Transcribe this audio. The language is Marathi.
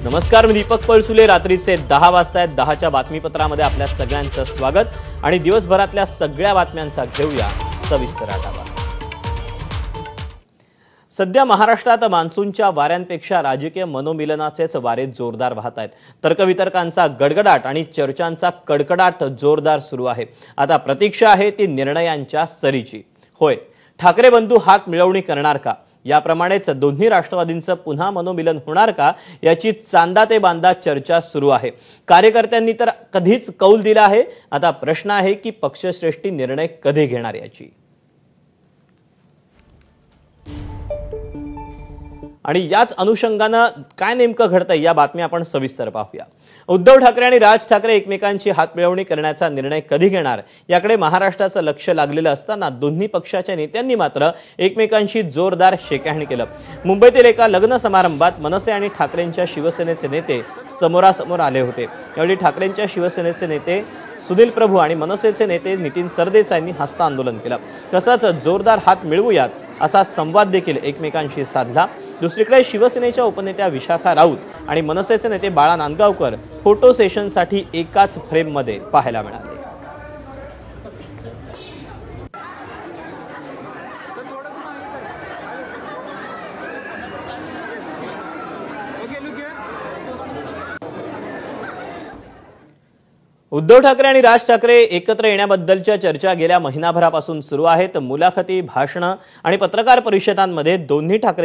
नमस्कार, मी दीपक पळसुले. रात्रीचे 10 वाजतायत. 10च्या बातमीपत्रामध्ये आपल्या सगळ्यांचं स्वागत आणि दिवसभरातल्या सगळ्या बातम्यांचा घेऊया सविस्तर आढावा. सध्या महाराष्ट्रात मान्सूनच्या वाऱ्यांपेक्षा राजकीय मनोमिलनाचेच वारे जोरदार वाहत आहेत. तर्कवितर्कांचा गडगडाट आणि चर्चांचा कडकडाट जोरदार सुरू आहे. आता प्रतीक्षा आहे ती निर्णयांच्या सरीची. होय, ठाकरे बंधू हात मिळवणी करणार का? याप्रमाणेच दोन्ही राष्ट्रवादींचं पुन्हा मनोमिलन होणार का, याची चांदा ते बांधा चर्चा सुरू आहे. कार्यकर्त्यांनी तर कधीच कौल दिला आहे. आता प्रश्न आहे की पक्षश्रेष्ठी निर्णय कधी घेणार याची. आणि याच अनुषंगानं काय नेमकं घडतंय या बातमी आपण सविस्तर पाहूया. उद्धव ठाकरे आणि राज ठाकरे एकमेकांची हातमिळवणी करण्याचा निर्णय कधी घेणार याकडे महाराष्ट्राचं लक्ष लागलेलं असताना दोन्ही पक्षाच्या नेत्यांनी मात्र एकमेकांशी जोरदार शेकाहणी केलं. मुंबईतील एका लग्न समारंभात मनसे आणि ठाकरेंच्या शिवसेनेचे नेते समोरासमोर आले होते. यावेळी ठाकरेंच्या शिवसेनेचे नेते सुनील प्रभू आणि मनसेचे नेते नितीन सरदेसाईंनी हस्तांदोलन केलं. तसंच जोरदार हात मिळवूयात असा संवाद देखील एकमेकांशी साधला. दुसरीकडे शिवसेनेच्या उपनेत्या विशाखा राऊत आणि मनसेचे नेते बाळा नांदगावकर फोटो सेशनसाठी एकाच फ्रेममध्ये पाहायला मिळाले. उद्धव ठाकरे आणि राज ठाकरे एकत्र येण्याबद्दलच्या चर्चा गेल्या महिनाभरापासून सुरू आहेत. मुलाखती, भाषणं आणि पत्रकार परिषदांमध्ये दोन्ही ठाकरे